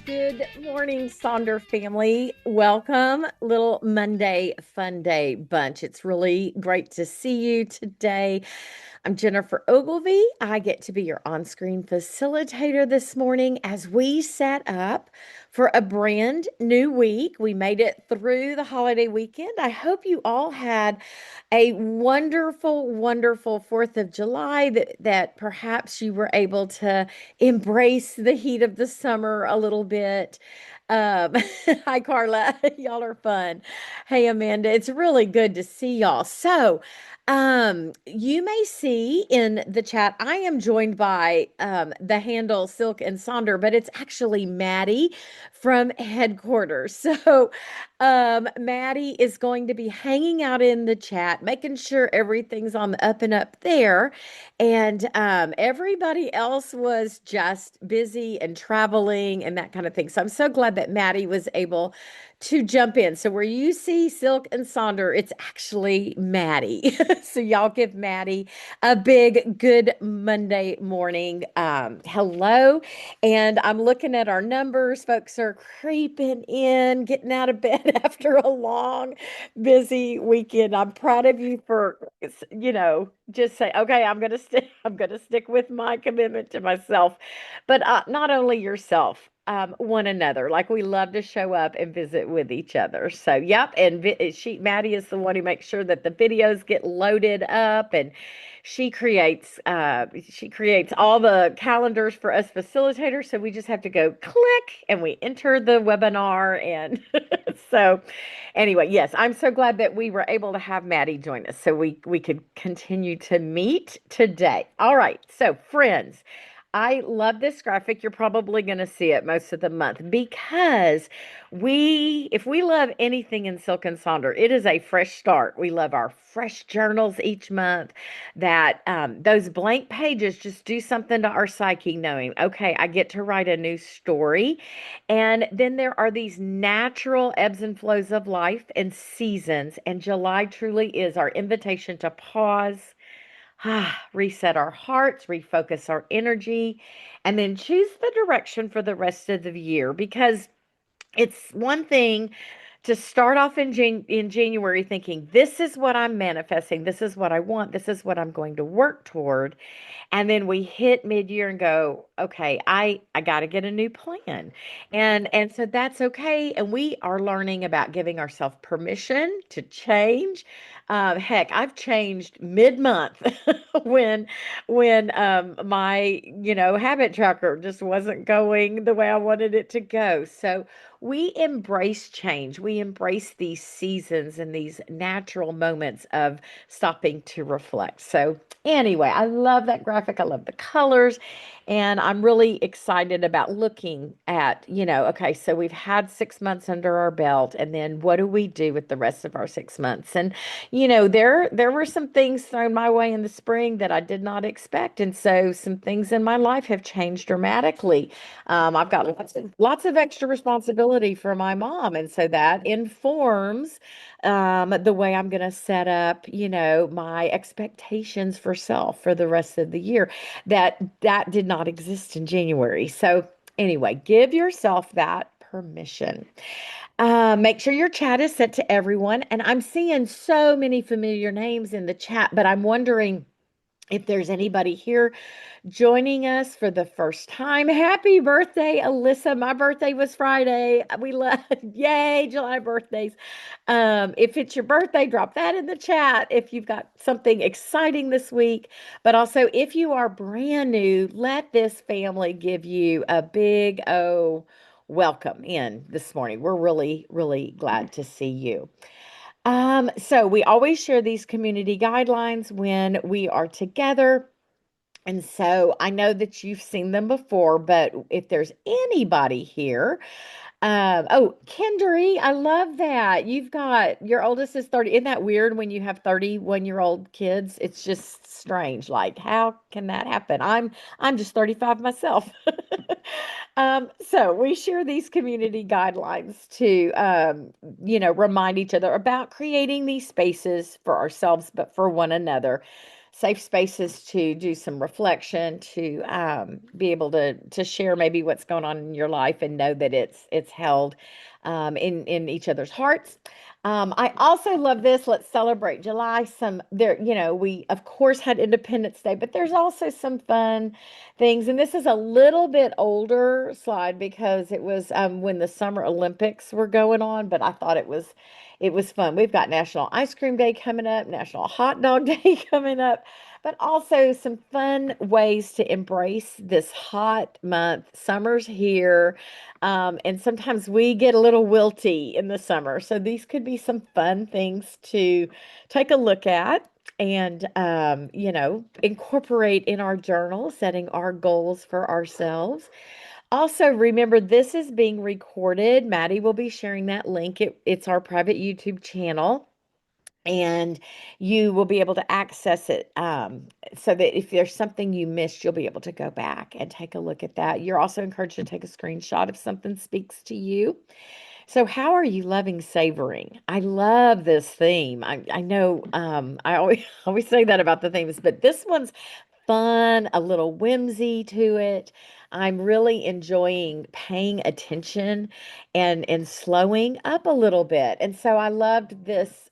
Good morning, Sonder family. Welcome, little Monday fun day bunch. It's really great to see you today. I'm Jennifer Ogilvy. I get to be your on screen facilitator this morning as we set up for a brand new week. We made it through the holiday weekend. I hope you all had a wonderful, wonderful 4th of July that perhaps you were able to embrace the heat of the summer a little bit. Um, Hi, Carla. Y'all are fun. Hey, Amanda. It's really good to see y'all. You may see in the chat, I am joined by the handle Silk and Sonder, but it's actually Maddie from headquarters. Maddie is going to be hanging out in the chat, making sure everything's on the up and up there. And everybody else was just busy and traveling and that kind of thing. So I'm so glad that Maddie was able to jump in. So where you see Silk and Sonder, it's actually Maddie. So y'all give Maddie a big good Monday morning. Hello. And I'm looking at our numbers. Folks are creeping in, getting out of bed after a long, busy weekend. I'm proud of you for, just say, okay, I'm gonna stick with my commitment to myself. But not only yourself, one another. Like we love to show up and visit with each other. So, yep. And Maddie is the one who makes sure that the videos get loaded up, and she creates all the calendars for us facilitators. So we just have to go click and we enter the webinar. And so, anyway, yes, I'm so glad that we were able to have Maddie join us so we could continue to meet today. All right. So, friends. I love this graphic. You're probably going to see it most of the month because if we love anything in Silk and Sonder, it is a fresh start. We love our fresh journals each month that those blank pages just do something to our psyche, knowing, okay, I get to write a new story. And then there are these natural ebbs and flows of life and seasons. And July truly is our invitation to pause, reset our hearts, refocus our energy, and then choose the direction for the rest of the year. Because it's one thing to start off in January thinking, this is what I'm manifesting, this is what I want, this is what I'm going to work toward. And then we hit mid-year and go, okay, I got to get a new plan. And so that's okay. And we are learning about giving ourselves permission to change. Heck, I've changed mid-month when my, habit tracker just wasn't going the way I wanted it to go. So we embrace change. We embrace these seasons and these natural moments of stopping to reflect. So anyway, I love that graphic. I love the colors. And I'm really excited about looking at, okay, so we've had 6 months under our belt, and then what do we do with the rest of our 6 months? And, there were some things thrown my way in the spring that I did not expect. And so some things in my life have changed dramatically. I've got lots of extra responsibility for my mom. And so that informs the way I'm going to set up, my expectations for self for the rest of the year. That did not exist in January. So anyway, give yourself that permission. Make sure your chat is set to everyone. And I'm seeing so many familiar names in the chat, but I'm wondering if there's anybody here joining us for the first time. Happy birthday, Alyssa. My birthday was Friday. We love, yay, July birthdays. If it's your birthday, drop that in the chat if you've got something exciting this week. But also, if you are brand new, let this family give you a big welcome in this morning. We're really, really glad to see you. So we always share these community guidelines when we are together. And so I know that you've seen them before, but if there's anybody here, oh, Kendry, I love that. You've got your oldest is 30. Isn't that weird when you have 31-year-old kids? It's just strange. Like, how can that happen? I'm just 35 myself. So we share these community guidelines to remind each other about creating these spaces for ourselves, but for one another. safe spaces to do some reflection, to be able to share maybe what's going on in your life and know that it's held in each other's hearts. I also love this. Let's celebrate July. Some there, we of course had Independence Day, but there's also some fun things. And this is a little bit older slide because it was when the Summer Olympics were going on, but I thought it was fun. We've got National Ice Cream Day coming up, National Hot Dog Day coming up, but also some fun ways to embrace this hot month. Summer's here, and sometimes we get a little wilty in the summer. So these could be some fun things to take a look at and, incorporate in our journal, setting our goals for ourselves. Also, remember this is being recorded. Maddie will be sharing that link. It's our private YouTube channel, and you will be able to access it so that if there's something you missed, you'll be able to go back and take a look at that. You're also encouraged to take a screenshot if something speaks to you. So, how are you loving savoring? I love this theme. I know I always always say that about the themes, but this one's fun, a little whimsy to it. I'm really enjoying paying attention and slowing up a little bit. And so I loved this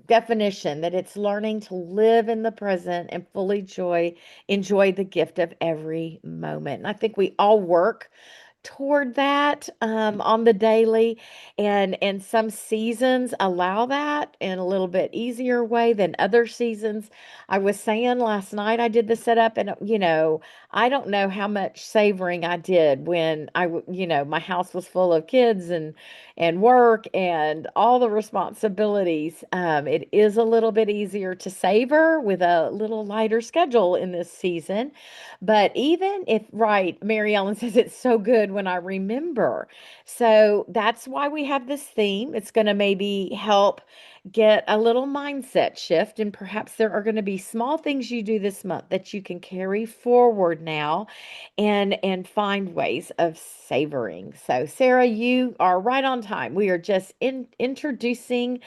definition that it's learning to live in the present and fully enjoy the gift of every moment. And I think we all work toward that on the daily, and some seasons allow that in a little bit easier way than other seasons. I was saying last night I did the setup, and I don't know how much savoring I did when my house was full of kids and work and all the responsibilities. It is a little bit easier to savor with a little lighter schedule in this season. But even if, right, Mary Ellen says it's so good when I remember. So that's why we have this theme. It's going to maybe help get a little mindset shift. And perhaps there are going to be small things you do this month that you can carry forward now and find ways of savoring. So, Sarah, you are right on time. We are just introducing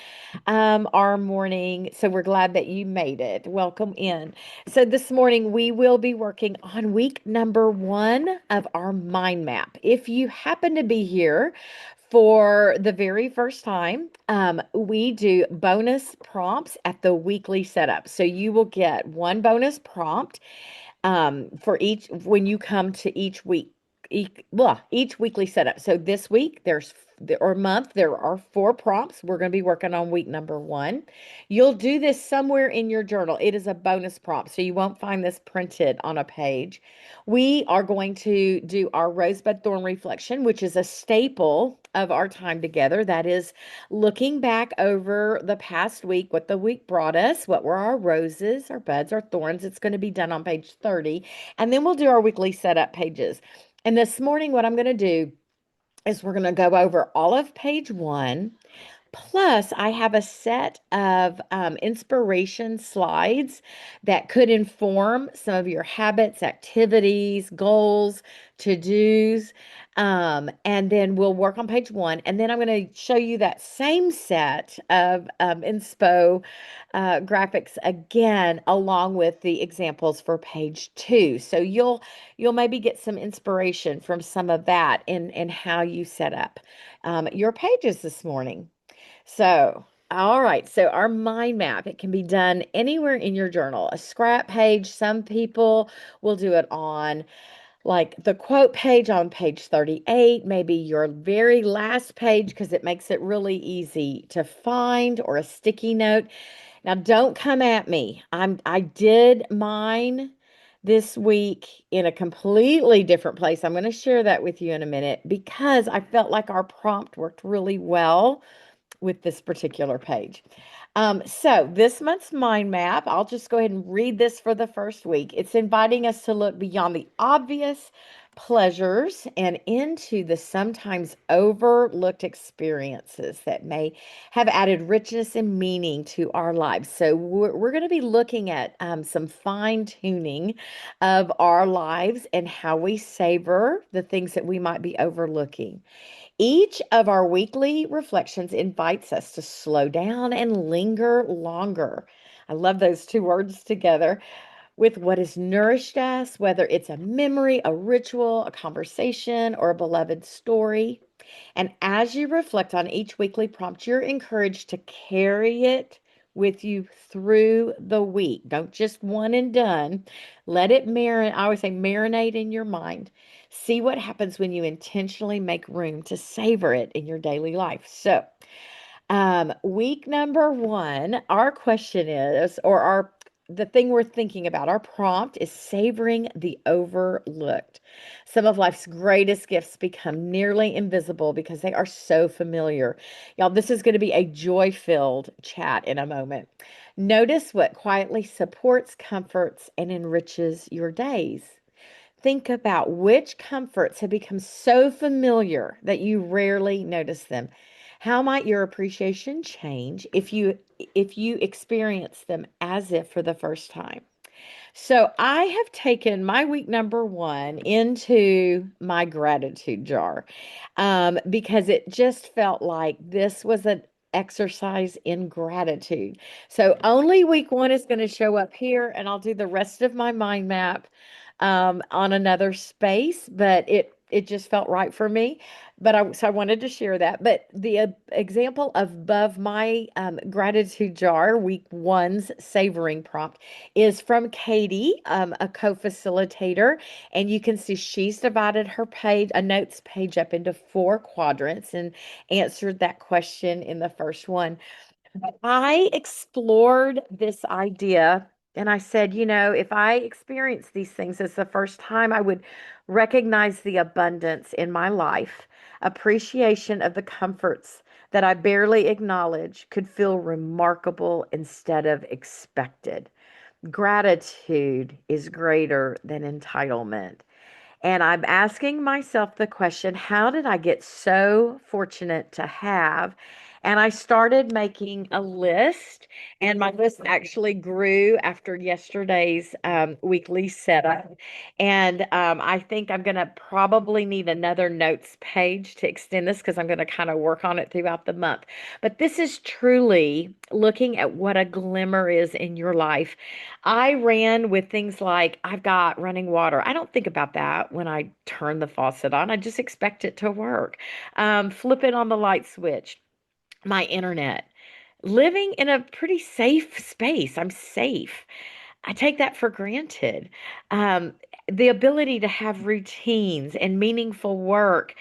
our morning. So we're glad that you made it. Welcome in. So this morning we will be working on week number 1 of our mind map. If you happen to be here for the very first time, we do bonus prompts at the weekly setup. So you will get one bonus prompt for each when you come to each week. Each weekly setup. So this week or month there are 4 prompts. We're going to be working on week number 1. You'll do this somewhere in your journal. It is a bonus prompt, so you won't find this printed on a page. We are going to do our rosebud thorn reflection, which is a staple of our time together. That is looking back over the past week, what the week brought us, what were our roses, our buds, our thorns. It's going to be done on page 30. And then we'll do our weekly setup pages. And this morning, what I'm going to do is we're going to go over all of page 1. Plus, I have a set of inspiration slides that could inform some of your habits, activities, goals, to-dos. And then we'll work on page 1. And then I'm going to show you that same set of inspo graphics again, along with the examples for page 2. So you'll maybe get some inspiration from some of that in how you set up your pages this morning. So, all right. So our mind map, it can be done anywhere in your journal. A scrap page. Some people will do it on like the quote page on page 38, maybe your very last page because it makes it really easy to find, or a sticky note. Now, don't come at me. I did mine this week in a completely different place. I'm going to share that with you in a minute because I felt like our prompt worked really well with this particular page. So this month's mind map, I'll just go ahead and read this for the first week. It's inviting us to look beyond the obvious pleasures and into the sometimes overlooked experiences that may have added richness and meaning to our lives. So we're going to be looking at some fine tuning of our lives and how we savor the things that we might be overlooking. Each of our weekly reflections invites us to slow down and linger longer I love those two words together with what has nourished us, whether it's a memory, a ritual, a conversation, or a beloved story. And as you reflect on each weekly prompt, you're encouraged to carry it with you through the week. Don't just one and done. Let it marinate. I always say marinate in your mind. See what happens when you intentionally make room to savor it in your daily life. So, week number one, our question is, or the thing we're thinking about, our prompt is savoring the overlooked. Some of life's greatest gifts become nearly invisible because they are so familiar. Y'all, this is going to be a joy-filled chat in a moment. Notice what quietly supports, comforts, and enriches your days. Think about which comforts have become so familiar that you rarely notice them. How might your appreciation change if you experience them as if for the first time? So I have taken my week number one into my gratitude jar because it just felt like this was an exercise in gratitude. So only week one is going to show up here, and I'll do the rest of my mind map on another space, but it just felt right for me. So I wanted to share that. But the example above my gratitude jar, week one's savoring prompt, is from Katie, a co-facilitator, and you can see she's divided her page, a notes page, up into four quadrants and answered that question in the first one. I explored this idea and I said, if I experience these things as the first time, I would recognize the abundance in my life, appreciation of the comforts that I barely acknowledge could feel remarkable instead of expected. Gratitude is greater than entitlement. And I'm asking myself the question, how did I get so fortunate to have? And I started making a list, and my list actually grew after yesterday's weekly setup. And I think I'm going to probably need another notes page to extend this because I'm going to kind of work on it throughout the month. But this is truly looking at what a glimmer is in your life. I ran with things like I've got running water. I don't think about that when I turn the faucet on. I just expect it to work. Flipping on the light switch, my internet, living in a pretty safe space. I'm safe. I take that for granted. Um, the ability to have routines and meaningful work,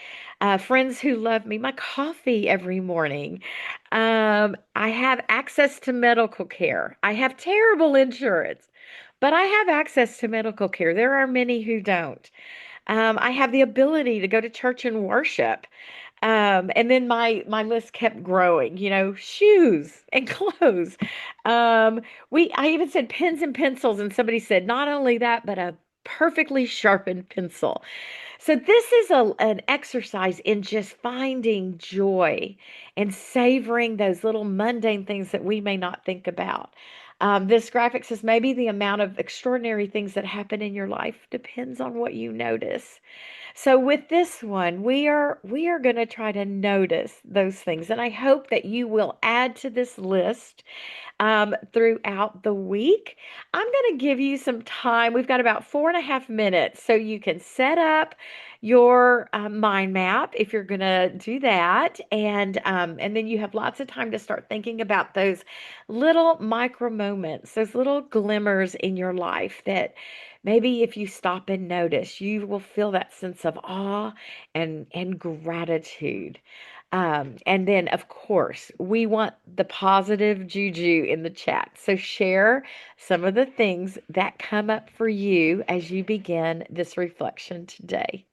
friends who love me, my coffee every morning. I have access to medical care. I have terrible insurance, but I have access to medical care. There are many who don't. I have the ability to go to church and worship. And then my list kept growing, shoes and clothes. I even said pens and pencils, and somebody said not only that, but a perfectly sharpened pencil. So this is an exercise in just finding joy and savoring those little mundane things that we may not think about. This graphic says maybe the amount of extraordinary things that happen in your life depends on what you notice. So with this one, we are going to try to notice those things, and I hope that you will add to this list throughout the week. I'm going to give you some time. We've got about 4.5 minutes, so you can set up your mind map if you're going to do that, and then you have lots of time to start thinking about those little micro moments, those little glimmers in your life that maybe if you stop and notice, you will feel that sense of awe and gratitude. And then, of course, we want the positive juju in the chat. So share some of the things that come up for you as you begin this reflection today.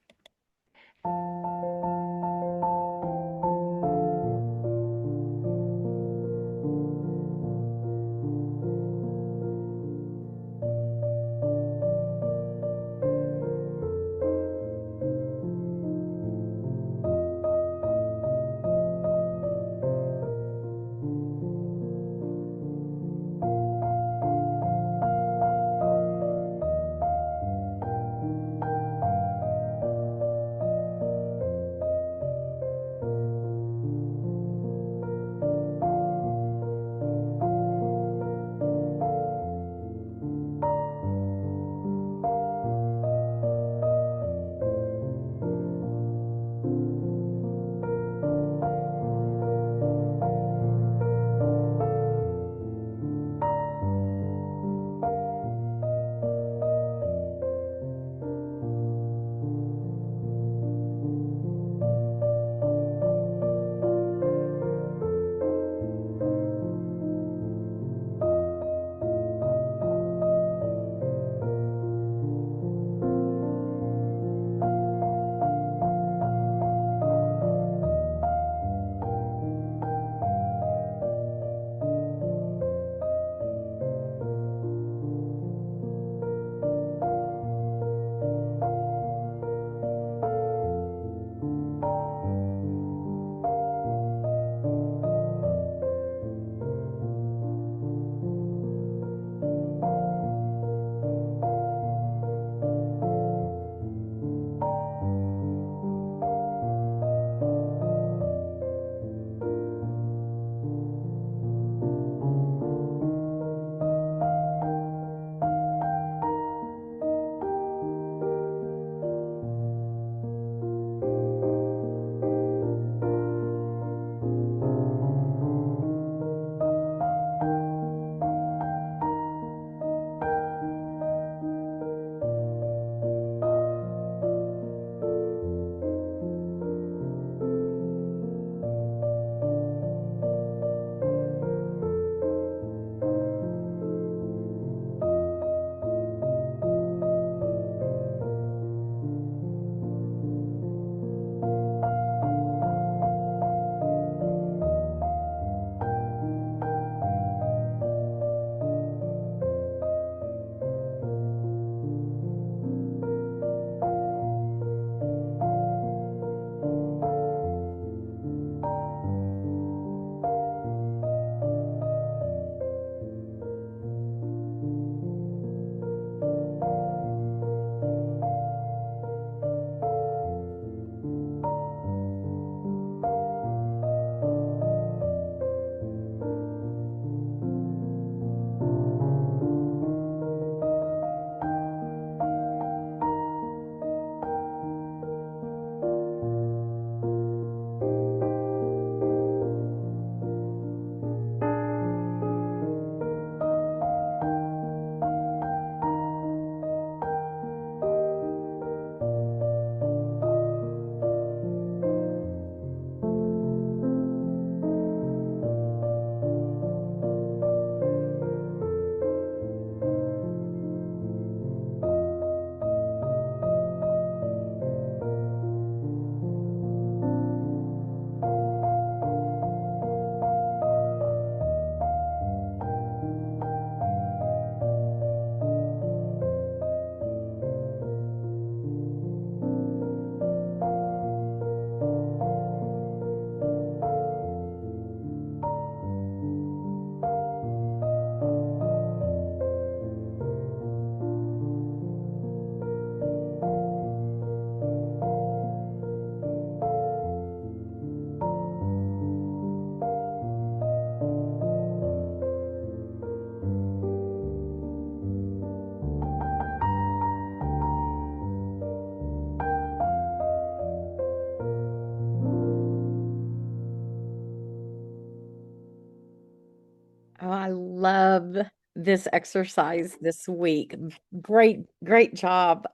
love this exercise this week. Great job.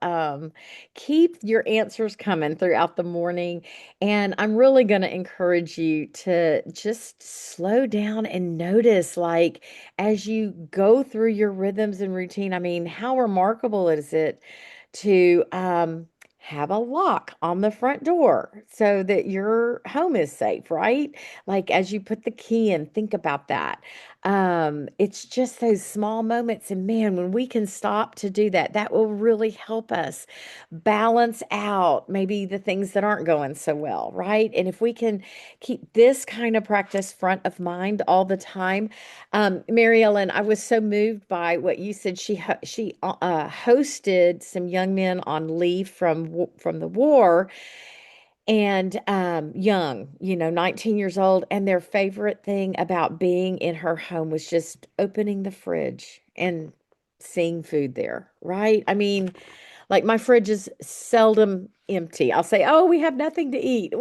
Keep your answers coming throughout the morning. And I'm really going to encourage you to just slow down and notice, like, as you go through your rhythms and routine. I mean, how remarkable is it to have a lock on the front door so that your home is safe, right? Like as you put the key in, think about that. It's just those small moments. And man, when we can stop to do that, that will really help us balance out maybe the things that aren't going so well, right? And if we can keep this kind of practice front of mind all the time, Mary Ellen, I was so moved by what you said. She hosted some young men on leave from the war, and young, 19 years old, and their favorite thing about being in her home was just opening the fridge and seeing food there, right? I mean, like my fridge is seldom empty. I'll say, "Oh, we have nothing to eat."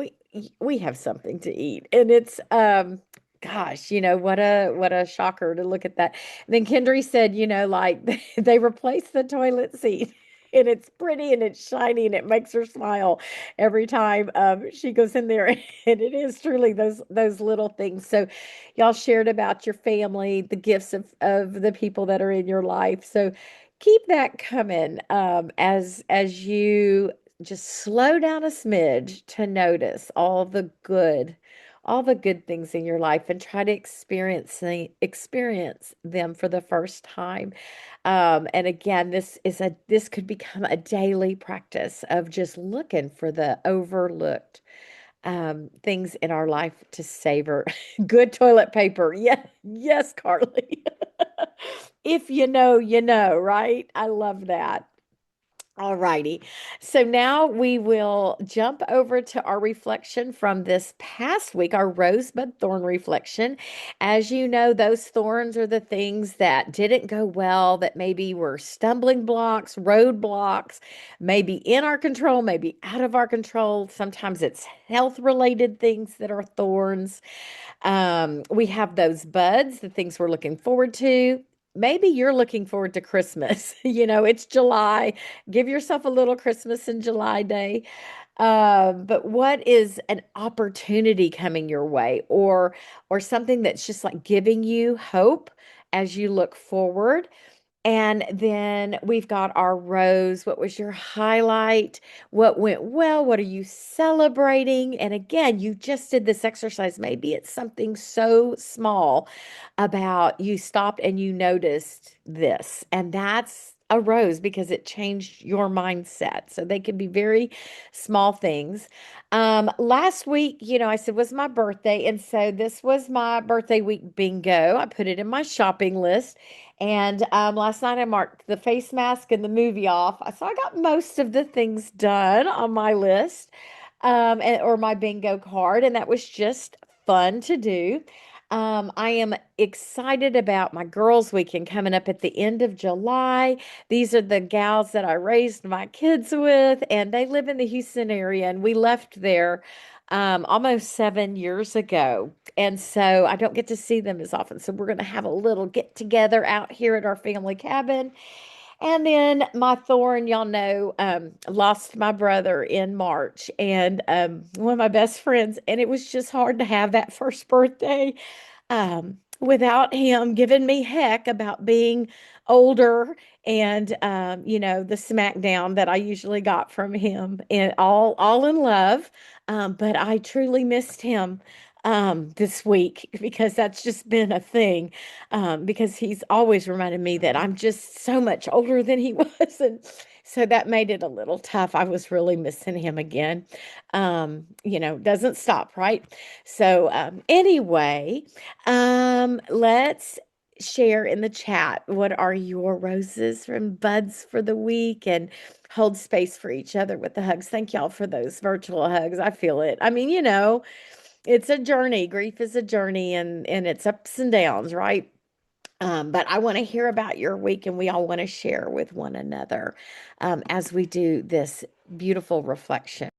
We have something to eat. And it's gosh, what a shocker to look at that. Then Kendry said, like they replaced the toilet seat. And it's pretty and it's shiny and it makes her smile every time she goes in there. And it is truly those little things. So y'all shared about your family, the gifts of the people that are in your life. So keep that coming as you just slow down a smidge to notice all the good things in your life and try to experience them for the first time. And again, this could become a daily practice of just looking for the overlooked things in our life to savor. Good toilet paper. Yeah, yes, Carly. If you know, you know, right? I love that. All righty. So now we will jump over to our reflection from this past week, our rosebud thorn reflection. As you know, those thorns are the things that didn't go well, that maybe were stumbling blocks, roadblocks, maybe in our control, maybe out of our control. Sometimes it's health related things that are thorns. We have those buds, the things we're looking forward to. Maybe you're looking forward to Christmas. It's July. Give yourself a little Christmas in July day. But what is an opportunity coming your way, or something that's just like giving you hope as you look forward? And then we've got our rose. What was your highlight? What went well? What are you celebrating? And again, you just did this exercise. Maybe it's something so small about you stopped and you noticed this. And that's a rose because it changed your mindset. So they can be very small things. Last week, I said was my birthday. And so this was my birthday week bingo. I put it in my shopping list. And last night I marked the face mask and the movie off. So I got most of the things done on my list, or my bingo card, and that was just fun to do. I am excited about my girls' weekend coming up at the end of July. These are the gals that I raised my kids with, and they live in the Houston area, and we left there almost 7 years ago. And so I don't get to see them as often. So we're going to have a little get together out here at our family cabin. And then my thorn, y'all know, lost my brother in March, and one of my best friends. And it was just hard to have that first birthday without him giving me heck about being older and the smackdown that I usually got from him, and all in love. But I truly missed him this week because that's just been a thing, because he's always reminded me that I'm just so much older than he was. And so that made it a little tough. I was really missing him again. Doesn't stop, right? So anyway, let's share in the chat, what are your roses and buds for the week, and hold space for each other with the hugs. Thank y'all for those virtual hugs. I feel it. I mean, it's a journey. Grief is a journey, and it's ups and downs, right? But I want to hear about your week, and we all want to share with one another as we do this beautiful reflection.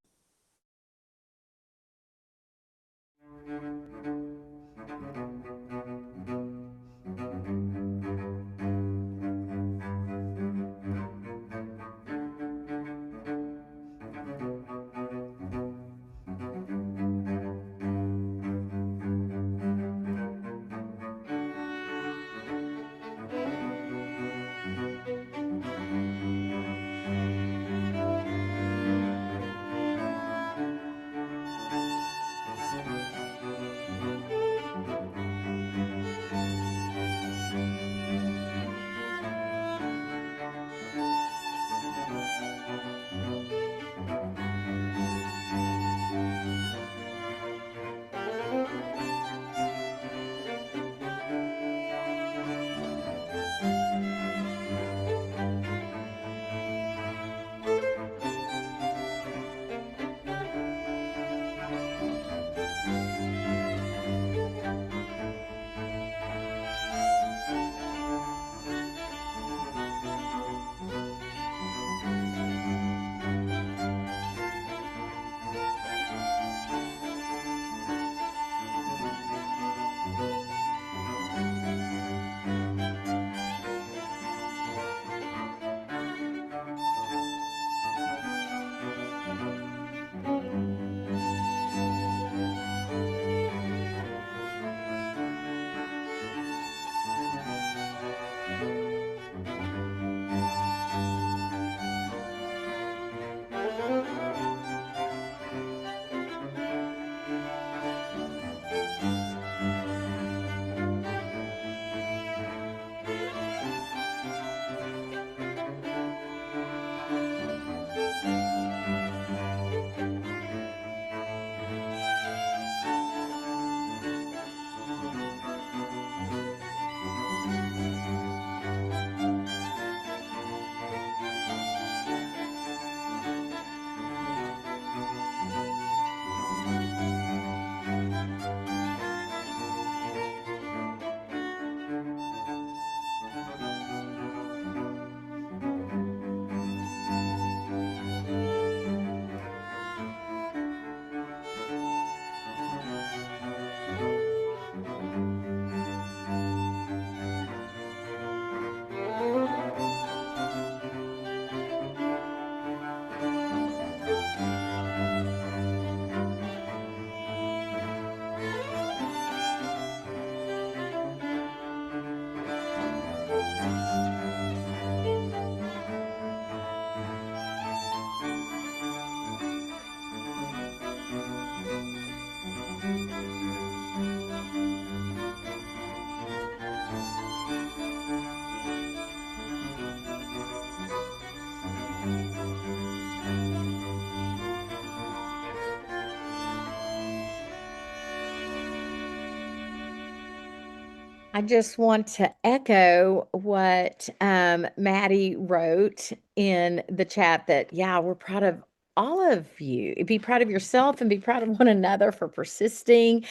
I just want to echo what Maddie wrote in the chat that, yeah, we're proud of all of you. Be proud of yourself and be proud of one another for persisting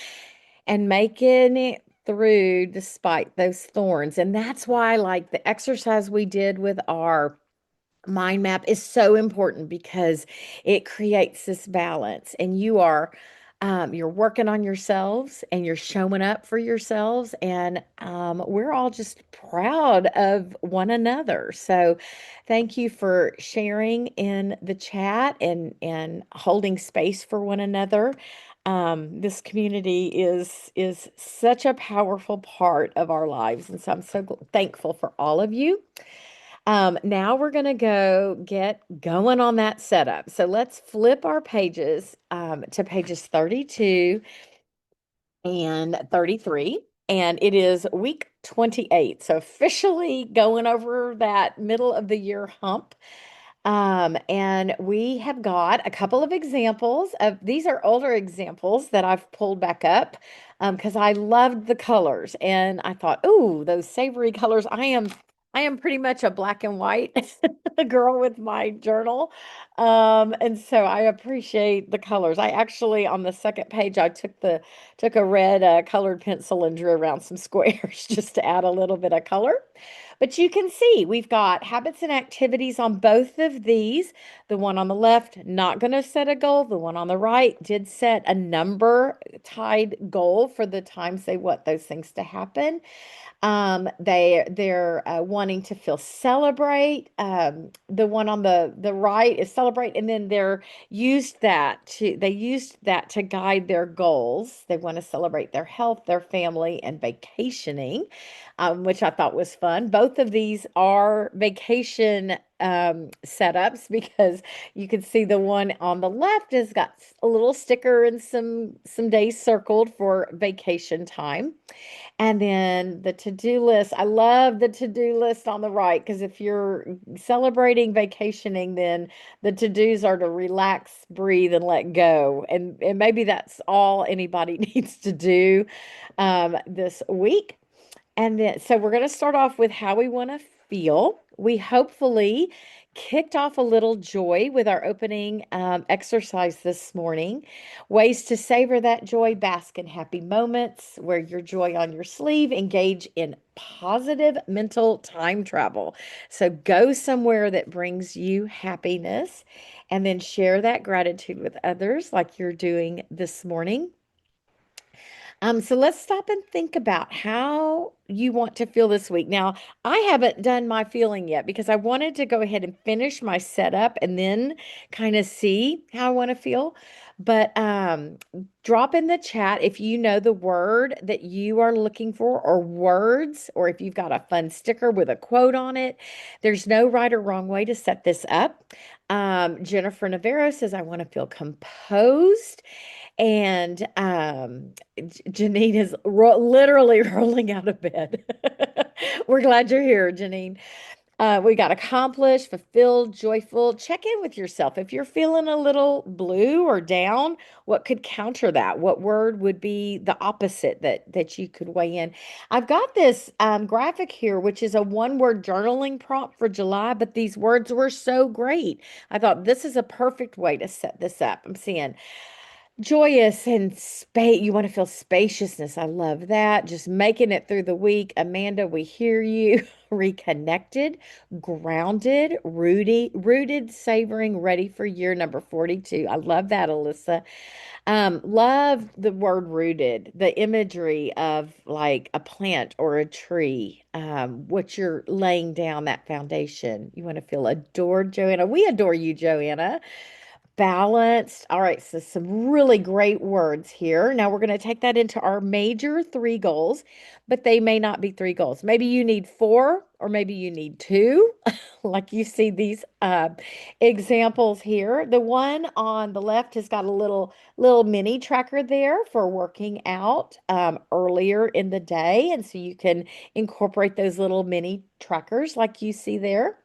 and making it through despite those thorns. And that's why, like the exercise we did with our mind map is so important because it creates this balance and you're working on yourselves and you're showing up for yourselves and we're all just proud of one another. So thank you for sharing in the chat and holding space for one another. This community is such a powerful part of our lives, and so I'm so thankful for all of you. Now we're going to go get going on that setup. So let's flip our pages to pages 32 and 33. And it is week 28. So officially going over that middle of the year hump. And we have got a couple of examples of these are older examples that I've pulled back up because I loved the colors and I thought, oh, those savory colors. I am pretty much a black and white girl with my journal. And so I appreciate the colors. I actually on the second page I took a red colored pencil and drew around some squares just to add a little bit of color. But you can see we've got habits and activities on both of these. The one on the left, not going to set a goal. The one on the right did set a number tied goal for the times they want those things to happen. They're wanting to feel celebrate. The one on the right is celebrate, and then they used that to guide their goals. They want to celebrate their health, their family, and vacationing, which I thought was fun. Both of these are vacation setups because you can see the one on the left has got a little sticker and some days circled for vacation time. And then the to-do list. I love the to-do list on the right because if you're celebrating vacationing, then the to-dos are to relax, breathe, and let go. And maybe that's all anybody needs to do this week. And then, so we're going to start off with how we want to feel. We hopefully kicked off a little joy with our opening exercise this morning. Ways to savor that joy, bask in happy moments, wear your joy on your sleeve, engage in positive mental time travel. So go somewhere that brings you happiness and then share that gratitude with others like you're doing this morning. So let's stop and think about how you want to feel this week. Now, I haven't done my feeling yet because I wanted to go ahead and finish my setup and then kind of see how I want to feel. But drop in the chat if you know the word that you are looking for, or words, or if you've got a fun sticker with a quote on it. There's no right or wrong way to set this up. Jennifer Navarro says, I want to feel composed. And Janine is literally rolling out of bed. We're glad you're here, Janine. We got accomplished, fulfilled, joyful. Check in with yourself. If you're feeling a little blue or down, what could counter that? What word would be the opposite that you could weigh in? I've got this graphic here, which is a one-word journaling prompt for July, but these words were so great. I thought this is a perfect way to set this up. I'm seeing joyous and space. You want to feel spaciousness. I love that. Just making it through the week. Amanda, we hear you. Reconnected, grounded, rooted, savoring, ready for year number 42. I love that, Alyssa. Love the word rooted, the imagery of like a plant or a tree, what you're laying down that foundation. You want to feel adored, Joanna. We adore you, Joanna. Balanced. All right, so some really great words here. Now we're going to take that into our major three goals, but they may not be three goals. Maybe you need four, or maybe you need two, like you see these examples here. The one on the left has got a little mini tracker there for working out earlier in the day, and so you can incorporate those little mini trackers like you see there.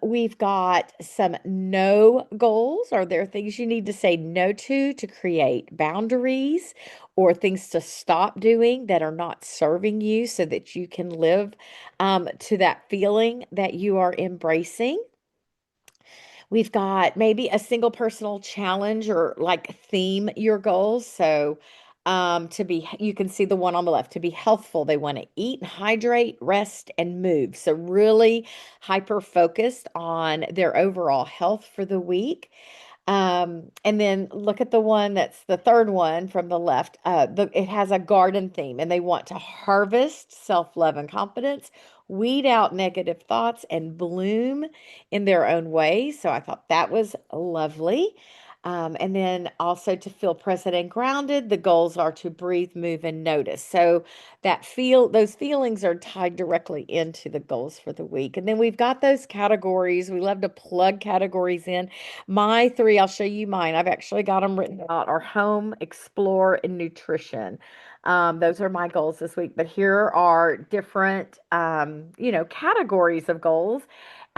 We've got some no goals. Are there things you need to say no to create boundaries or things to stop doing that are not serving you so that you can live to that feeling that you are embracing? We've got maybe a single personal challenge or like theme your goals. So, you can see the one on the left, to be healthful. They want to eat, hydrate, rest, and move. So, really hyper focused on their overall health for the week. And then look at the one that's the third one from the left. It has a garden theme, and they want to harvest self-love and confidence, weed out negative thoughts, and bloom in their own way. So I thought that was lovely. And then also to feel present and grounded, the goals are to breathe, move, and notice. So those feelings are tied directly into the goals for the week. And then we've got those categories. We love to plug categories in. My three, I'll show you mine. I've actually got them written out, are home, explore, and nutrition. Those are my goals this week. But here are different, categories of goals.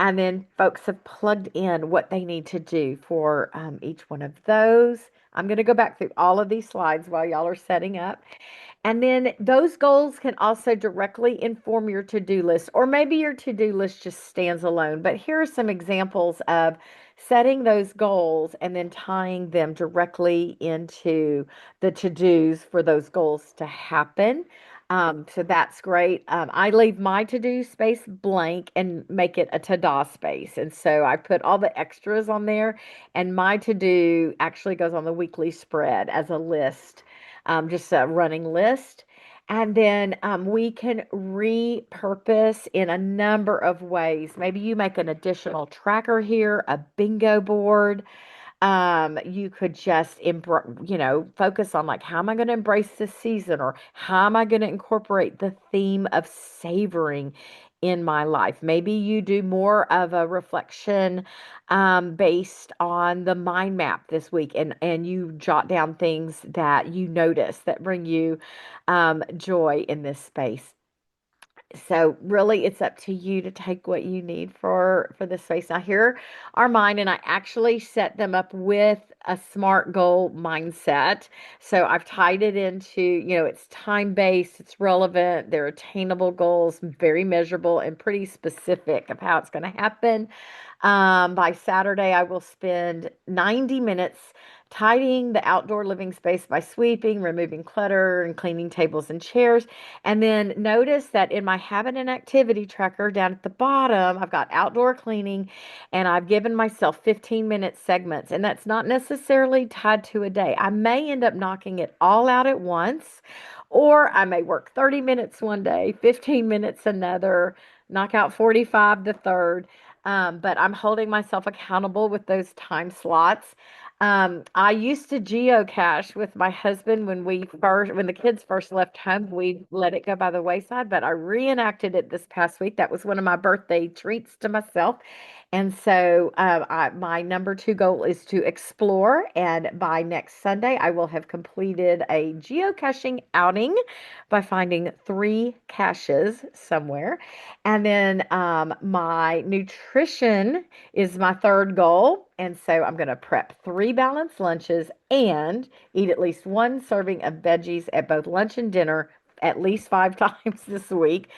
And then folks have plugged in what they need to do for each one of those. I'm going to go back through all of these slides while y'all are setting up. And then those goals can also directly inform your to-do list, or maybe your to-do list just stands alone. But here are some examples of setting those goals and then tying them directly into the to-dos for those goals to happen. So that's great. I leave my to-do space blank and make it a to-do space. And so I put all the extras on there, and my to-do actually goes on the weekly spread as a list, just a running list. And then we can repurpose in a number of ways. Maybe you make an additional tracker here, a bingo board. You could just focus on like, how am I going to embrace this season, or how am I going to incorporate the theme of savoring in my life? Maybe you do more of a reflection based on the mind map this week, and you jot down things that you notice that bring you joy in this space. So really it's up to you to take what you need for the space. Now here are mine, and I actually set them up with a SMART goal mindset. So I've tied it into, it's time-based, it's relevant, they're attainable goals, very measurable and pretty specific of how it's going to happen. By Saturday, I will spend 90 minutes tidying the outdoor living space by sweeping, removing clutter, and cleaning tables and chairs. And then notice that in my habit and activity tracker down at the bottom, I've got outdoor cleaning, and I've given myself 15-minute segments. And that's not necessarily tied to a day. I may end up knocking it all out at once, or I may work 30 minutes one day, 15 minutes another, knock out 45 the third. But I'm holding myself accountable with those time slots. I used to geocache with my husband when the kids first left home. We let it go by the wayside, but I reenacted it this past week. That was one of my birthday treats to myself. And so my number two goal is to explore. And by next Sunday, I will have completed a geocaching outing by finding three caches somewhere. And then my nutrition is my third goal. And so I'm going to prep three balanced lunches and eat at least one serving of veggies at both lunch and dinner at least 5 times this week.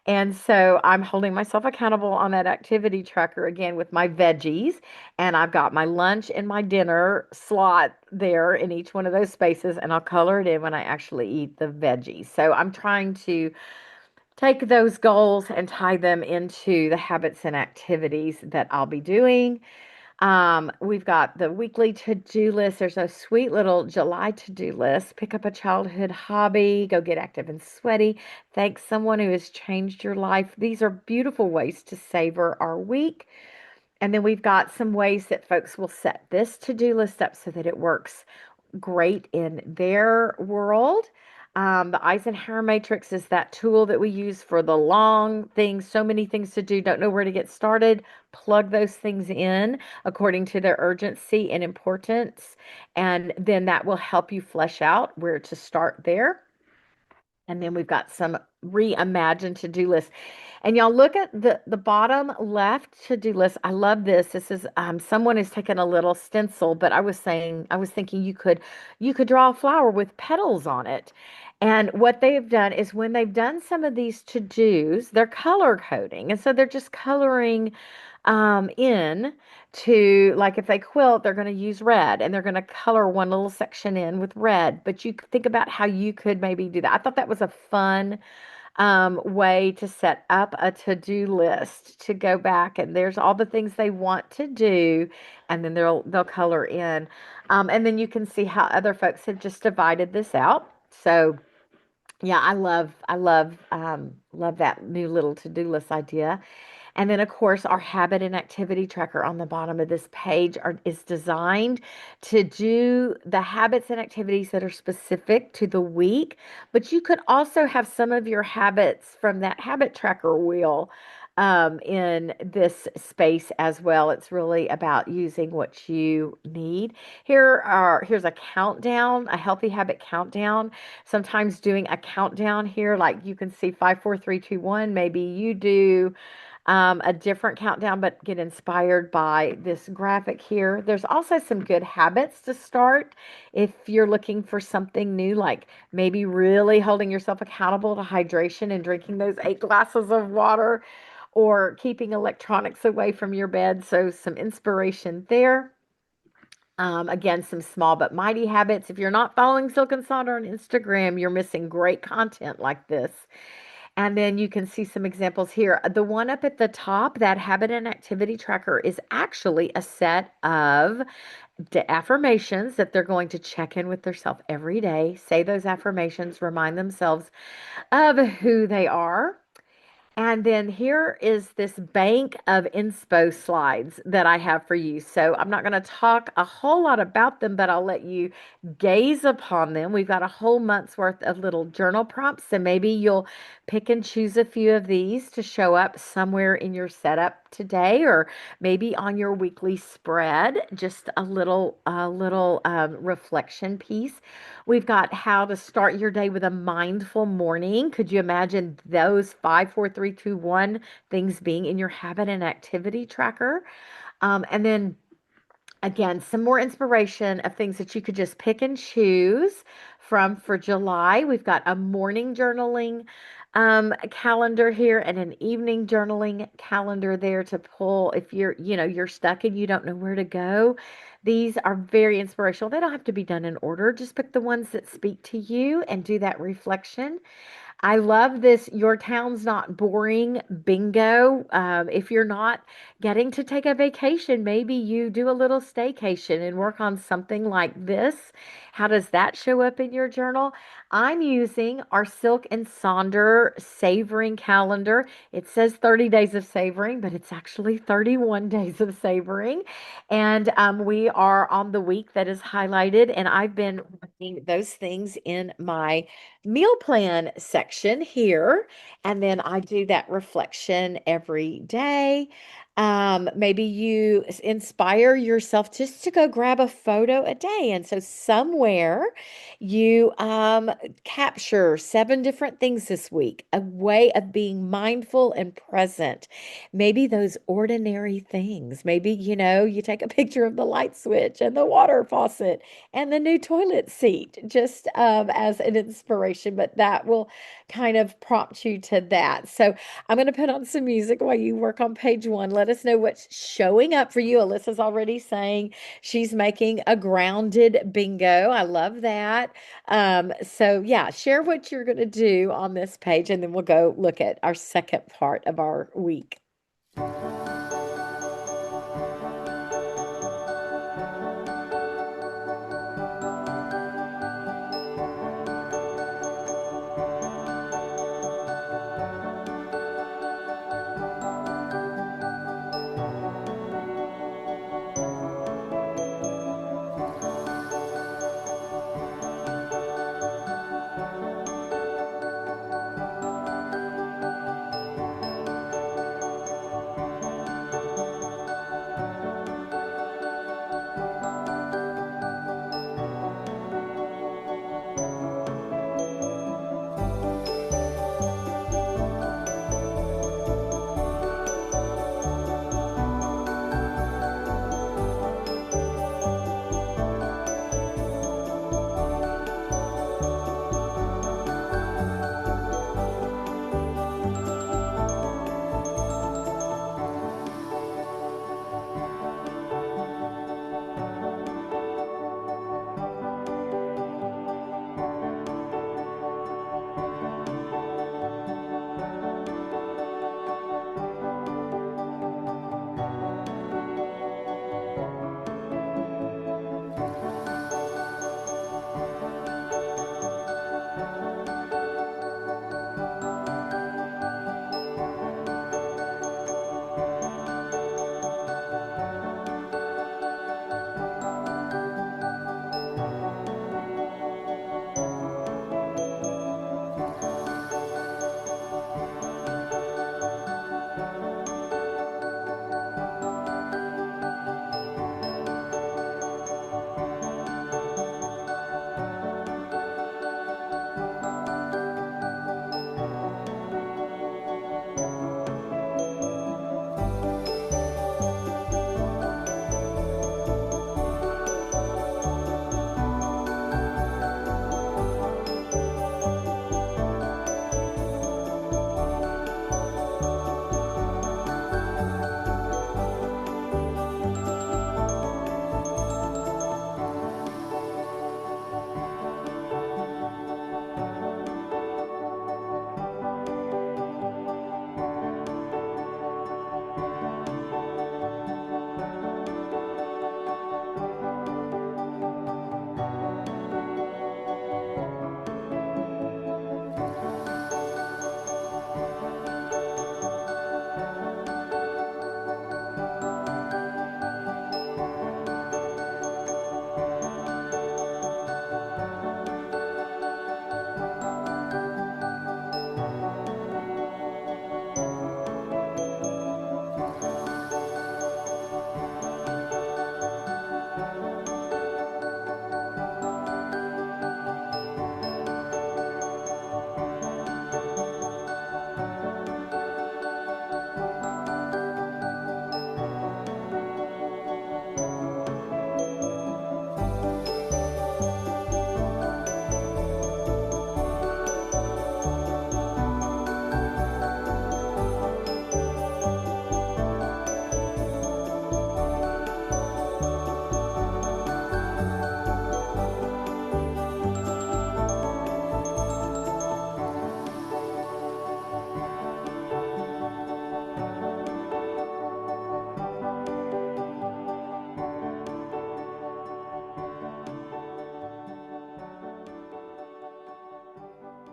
And so I'm holding myself accountable on that activity tracker again with my veggies. And I've got my lunch and my dinner slot there in each one of those spaces. And I'll color it in when I actually eat the veggies. So I'm trying to take those goals and tie them into the habits and activities that I'll be doing. We've got the weekly to-do list. There's a sweet little July to-do list. Pick up a childhood hobby, go get active and sweaty, thank someone who has changed your life. These are beautiful ways to savor our week. And then we've got some ways that folks will set this to-do list up so that it works great in their world. The Eisenhower Matrix is that tool that we use for the long things, so many things to do, don't know where to get started. Plug those things in according to their urgency and importance, and then that will help you flesh out where to start there. And then we've got some reimagined to-do lists. And y'all look at the bottom left to-do list. I love this. This is someone has taken a little stencil, but I was thinking you could draw a flower with petals on it. And what they've done is when they've done some of these to-dos, they're color coding. And so they're just coloring in to, like, if they quilt, they're going to use red and they're going to color one little section in with red. But you could think about how you could maybe do that. I thought that was a fun way to set up a to-do list to go back, and there's all the things they want to do, and then they'll color in. And then you can see how other folks have just divided this out. So yeah, I love that new little to-do list idea. And then, of course, our habit and activity tracker on the bottom of this page is designed to do the habits and activities that are specific to the week. But you could also have some of your habits from that habit tracker wheel in this space as well. It's really about using what you need. Here's a countdown, a healthy habit countdown. Sometimes doing a countdown here, like you can see 5, 4, 3, 2, 1. Maybe you do a different countdown, but get inspired by this graphic here. There's also some good habits to start if you're looking for something new, like maybe really holding yourself accountable to hydration and drinking those 8 glasses of water, or keeping electronics away from your bed. So, some inspiration there. Again, some small but mighty habits. If you're not following Silk and Sonder on Instagram, you're missing great content like this. And then you can see some examples here. The one up at the top, that habit and activity tracker, is actually a set of affirmations that they're going to check in with themselves every day, say those affirmations, remind themselves of who they are. And then here is this bank of inspo slides that I have for you. So I'm not going to talk a whole lot about them, but I'll let you gaze upon them. We've got a whole month's worth of little journal prompts. So maybe you'll pick and choose a few of these to show up somewhere in your setup today, or maybe on your weekly spread, just a little reflection piece. We've got how to start your day with a mindful morning. Could you imagine those 5, 4, 3, 2, 1 things being in your habit and activity tracker? And then again, some more inspiration of things that you could just pick and choose from for July. We've got a morning journaling calendar here and an evening journaling calendar there to pull if you're stuck and you don't know where to go. These are very inspirational. They don't have to be done in order. Just pick the ones that speak to you and do that reflection. I love this Your Town's Not Boring bingo. If you're not getting to take a vacation, maybe you do a little staycation and work on something like this. How does that show up in your journal? I'm using our Silk and Sonder savoring calendar. It says 30 days of savoring, but it's actually 31 days of savoring. And we are on the week that is highlighted, and I've been writing those things in my meal plan section here. And then I do that reflection every day. Maybe you inspire yourself just to go grab a photo a day. And so somewhere you capture 7 different things this week, a way of being mindful and present. Maybe those ordinary things. Maybe, you take a picture of the light switch and the water faucet and the new toilet seat, just as an inspiration, but that will kind of prompt you to that. So I'm going to put on some music while you work on page 1. Let us know what's showing up for you. Alyssa's already saying she's making a grounded bingo. I love that. So yeah, share what you're going to do on this page, and then we'll go look at our second part of our week.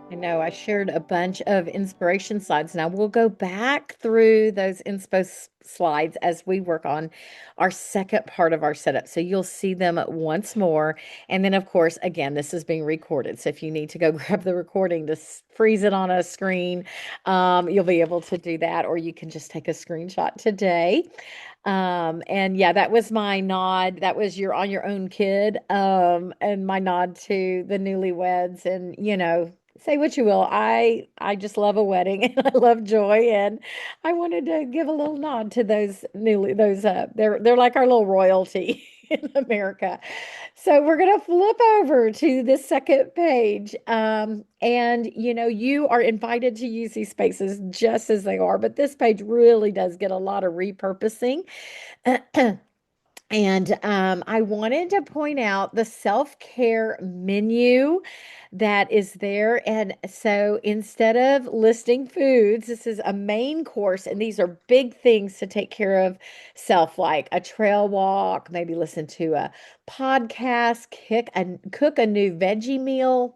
I know I shared a bunch of inspiration slides, and I will go back through those slides as we work on our second part of our setup. So you'll see them once more. And then, of course, again, this is being recorded. So if you need to go grab the recording to freeze it on a screen, you'll be able to do that, or you can just take a screenshot today. And yeah, that was my nod. That was your on your own kid. And my nod to the newlyweds. And say what you will. I just love a wedding and I love joy. And I wanted to give a little nod to those they're like our little royalty in America. So we're gonna flip over to the second page. And you are invited to use these spaces just as they are, but this page really does get a lot of repurposing. And I wanted to point out the self-care menu that is there. And so instead of listing foods, this is a main course, and these are big things to take care of self, like a trail walk, maybe listen to a podcast, cook a new veggie meal.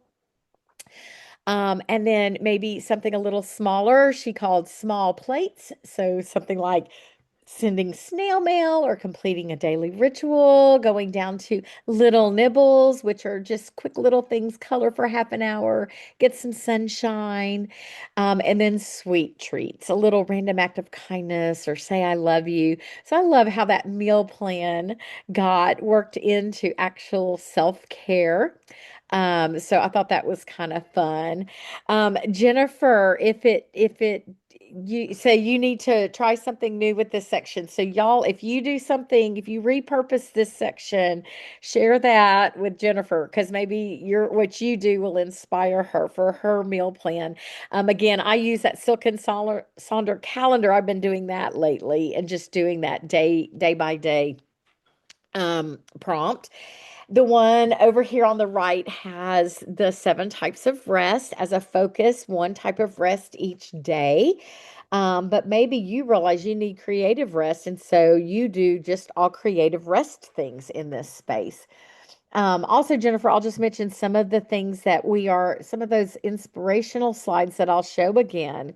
And then maybe something a little smaller, she called small plates. So something like sending snail mail or completing a daily ritual, going down to little nibbles, which are just quick little things, color for half an hour, get some sunshine, and then sweet treats, a little random act of kindness or say I love you. So I love how that meal plan got worked into actual self-care. So I thought that was kind of fun. Jennifer, if it you say you need to try something new with this section. So y'all, if you do something, if you repurpose this section, share that with Jennifer because maybe what you do will inspire her for her meal plan. Again, I use that Sonder calendar. I've been doing that lately and just doing that day by day prompt. The one over here on the right has the 7 types of rest as a focus, one type of rest each day. But maybe you realize you need creative rest, and so you do just all creative rest things in this space. Also, Jennifer, I'll just mention some of the things that some of those inspirational slides that I'll show again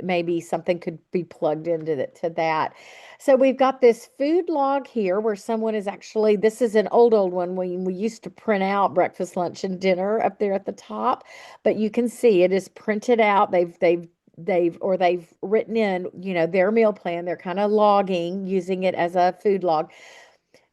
maybe something could be plugged to that. So we've got this food log here where someone is actually, this is an old one when we used to print out breakfast, lunch, and dinner up there at the top, but you can see it is printed out. They've written in, their meal plan. They're kind of logging, using it as a food log.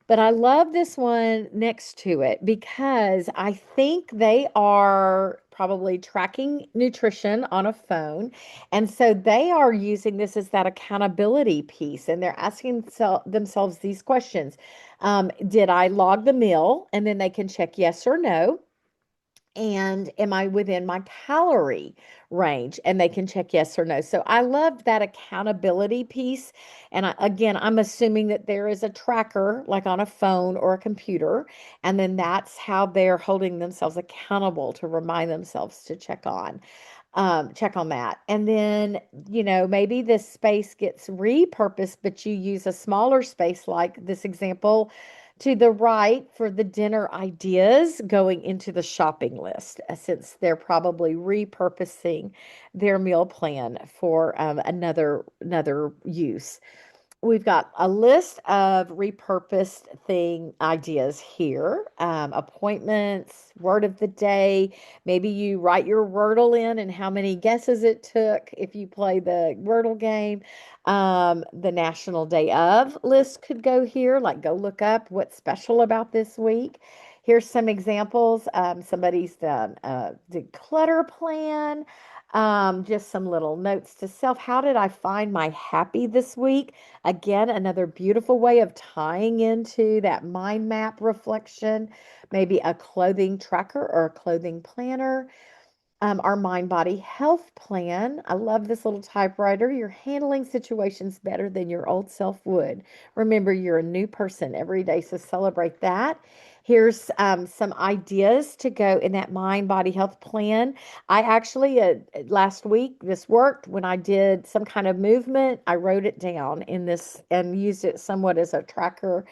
But I love this one next to it because I think they are probably tracking nutrition on a phone. And so they are using this as that accountability piece. And they're asking themselves these questions. Did I log the meal? And then they can check yes or no. And am I within my calorie range? And they can check yes or no. So I love that accountability piece. And again, I'm assuming that there is a tracker like on a phone or a computer. And then that's how they're holding themselves accountable to remind themselves to check on that. And then, maybe this space gets repurposed, but you use a smaller space like this example to the right for the dinner ideas going into the shopping list, since they're probably repurposing their meal plan for another use. We've got a list of repurposed thing ideas here. Appointments, word of the day. Maybe you write your Wordle in and how many guesses it took if you play the Wordle game. The National Day of list could go here, like go look up what's special about this week. Here's some examples. Somebody's done a declutter plan. Just some little notes to self. How did I find my happy this week? Again, another beautiful way of tying into that mind map reflection, maybe a clothing tracker or a clothing planner. Our mind body health plan. I love this little typewriter. You're handling situations better than your old self would. Remember, you're a new person every day, so celebrate that. Here's some ideas to go in that mind body health plan. I actually, last week, this worked when I did some kind of movement. I wrote it down in this and used it somewhat as a tracker.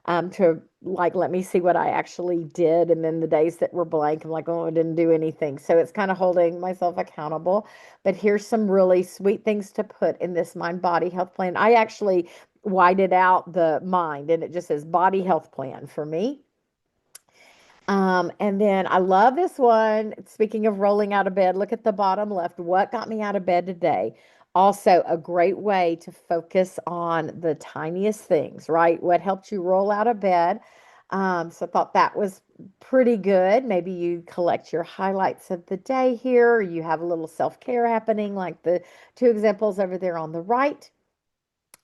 to like let me see what I actually did. And then the days that were blank, I'm like, oh, I didn't do anything. So it's kind of holding myself accountable. But here's some really sweet things to put in this mind body health plan. I actually whited out the mind and it just says body health plan for me. And then I love this one. Speaking of rolling out of bed, look at the bottom left. What got me out of bed today? Also, a great way to focus on the tiniest things, right? What helped you roll out of bed? So I thought that was pretty good. Maybe you collect your highlights of the day here, or you have a little self-care happening, like the two examples over there on the right.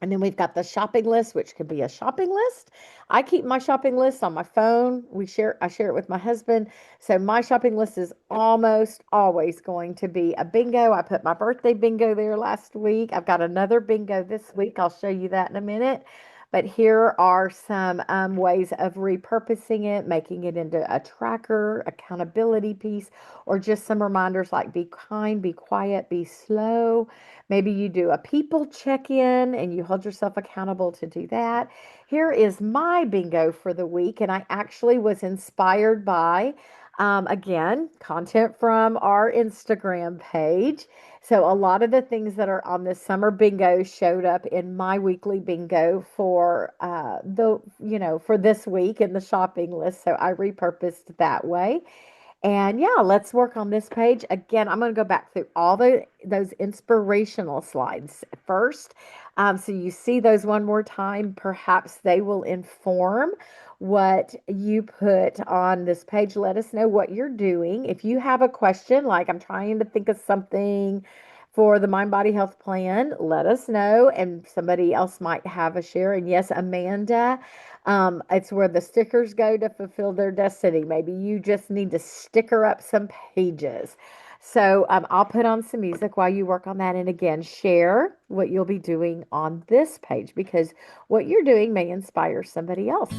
And then we've got the shopping list, which could be a shopping list. I keep my shopping list on my phone. I share it with my husband. So my shopping list is almost always going to be a bingo. I put my birthday bingo there last week. I've got another bingo this week. I'll show you that in a minute. But here are some ways of repurposing it, making it into a tracker, accountability piece, or just some reminders like be kind, be quiet, be slow. Maybe you do a people check in and you hold yourself accountable to do that. Here is my bingo for the week, and I actually was inspired by, again, content from our Instagram page. So a lot of the things that are on this summer bingo showed up in my weekly bingo for for this week in the shopping list. So I repurposed that way. And yeah, let's work on this page. Again, I'm going to go back through all those inspirational slides first. So you see those one more time. Perhaps they will inform what you put on this page. Let us know what you're doing. If you have a question, like I'm trying to think of something for the Mind Body Health Plan, let us know. And somebody else might have a share. And yes, Amanda. It's where the stickers go to fulfill their destiny. Maybe you just need to sticker up some pages. So I'll put on some music while you work on that. And again, share what you'll be doing on this page because what you're doing may inspire somebody else.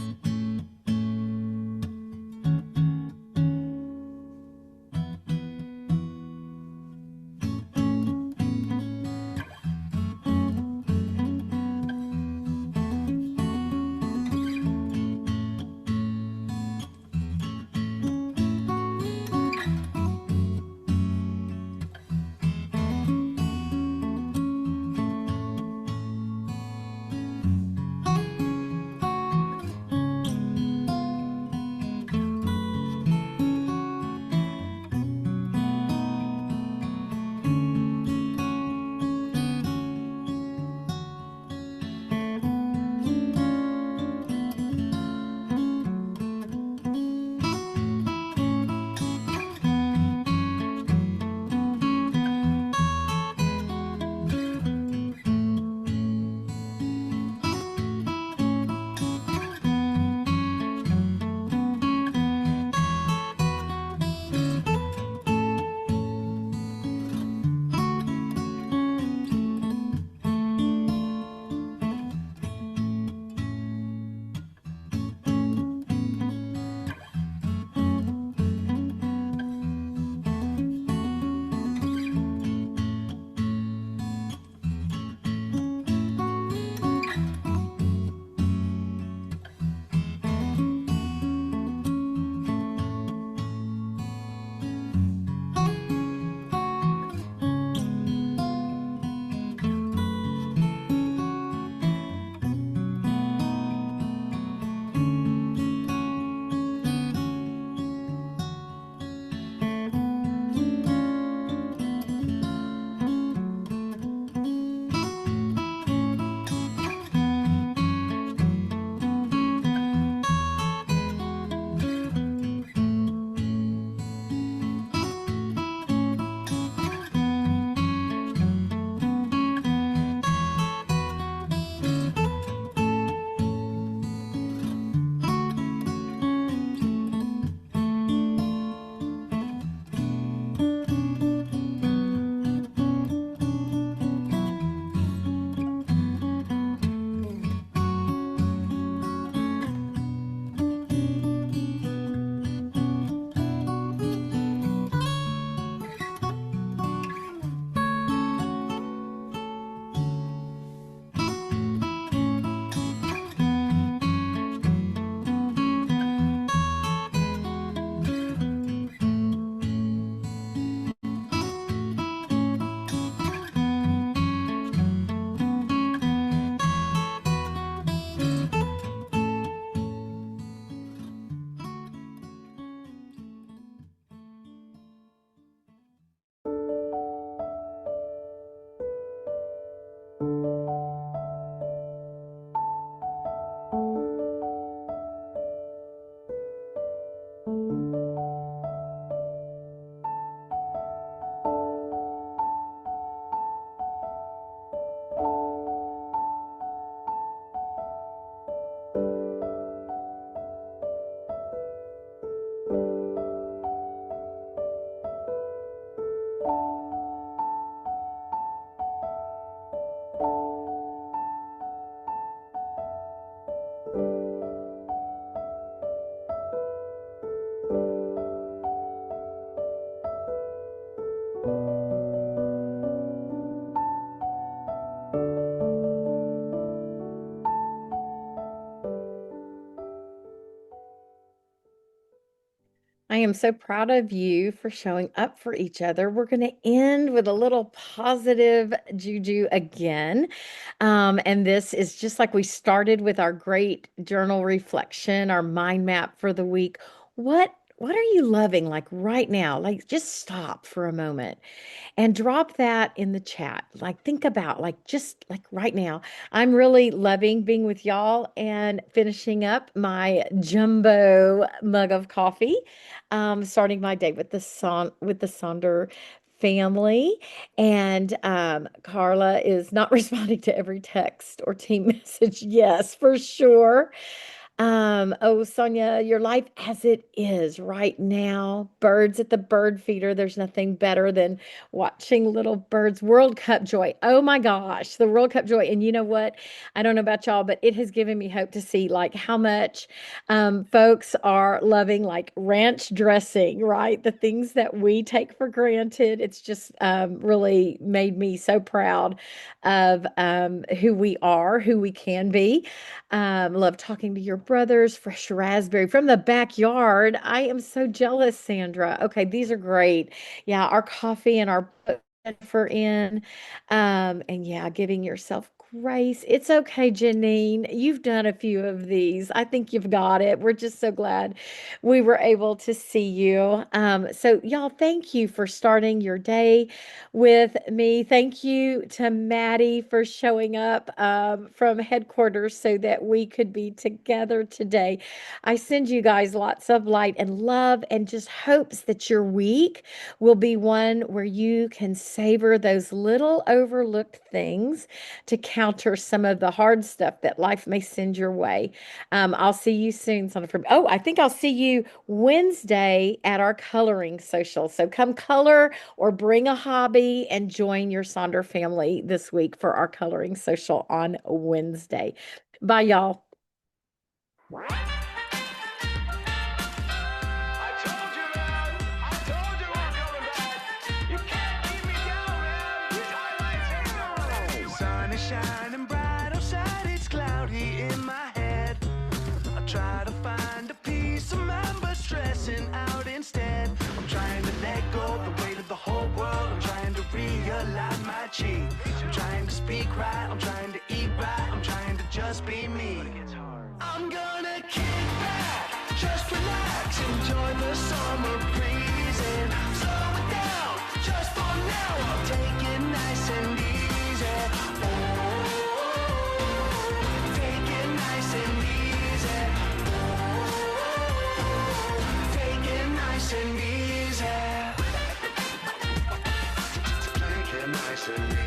I am so proud of you for showing up for each other. We're going to end with a little positive juju again. And this is just like we started with our great journal reflection, our mind map for the week. What are you loving like right now? Like just stop for a moment and drop that in the chat. Like, think about, like, just like right now, I'm really loving being with y'all and finishing up my jumbo mug of coffee. Starting my day with the Sonder family. And Carla is not responding to every text or team message. Yes, for sure. Oh, Sonia, your life as it is right now. Birds at the bird feeder. There's nothing better than watching little birds. World Cup joy. Oh my gosh, the World Cup joy. And you know what? I don't know about y'all, but it has given me hope to see like how much folks are loving like ranch dressing, right? The things that we take for granted. It's just really made me so proud of who we are, who we can be. Love talking to your brothers. Fresh raspberry from the backyard. I am so jealous, Sandra. Okay, these are great. Yeah, our coffee and our book for in. And yeah, giving yourself grace. It's okay, Janine. You've done a few of these. I think you've got it. We're just so glad we were able to see you. So y'all, thank you for starting your day with me. Thank you to Maddie for showing up from headquarters so that we could be together today. I send you guys lots of light and love and just hopes that your week will be one where you can savor those little overlooked things to counter some of the hard stuff that life may send your way. I'll see you soon. Oh, I think I'll see you Wednesday at our coloring social. So come color or bring a hobby and join your Sonder family this week for our coloring social on Wednesday. Bye, y'all. Sun is shining bright outside, it's cloudy in my head. I try to find a peace of mind, but stressing out instead. I'm trying to let go the weight of the whole world. I'm trying to realign my chi. I'm trying to speak right, I'm trying to eat right, I'm trying to just be me. I'm gonna kick back, just relax, enjoy the summer breeze and slow it down, just for now. I'll take it nice and easy. Oh, take it nice and easy. Oh, take it nice and easy. Take it nice and easy.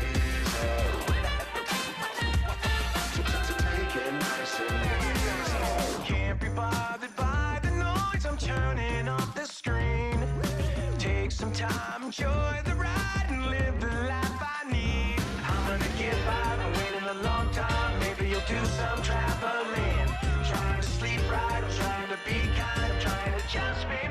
Take it nice and easy. Can't be bothered by the noise, I'm turning off the screen. Take some time, enjoy the ride and live the life I need. I'm gonna get by, I've waited a long time. Maybe you'll do some traveling. Trying to sleep right, trying to be kind, trying to just be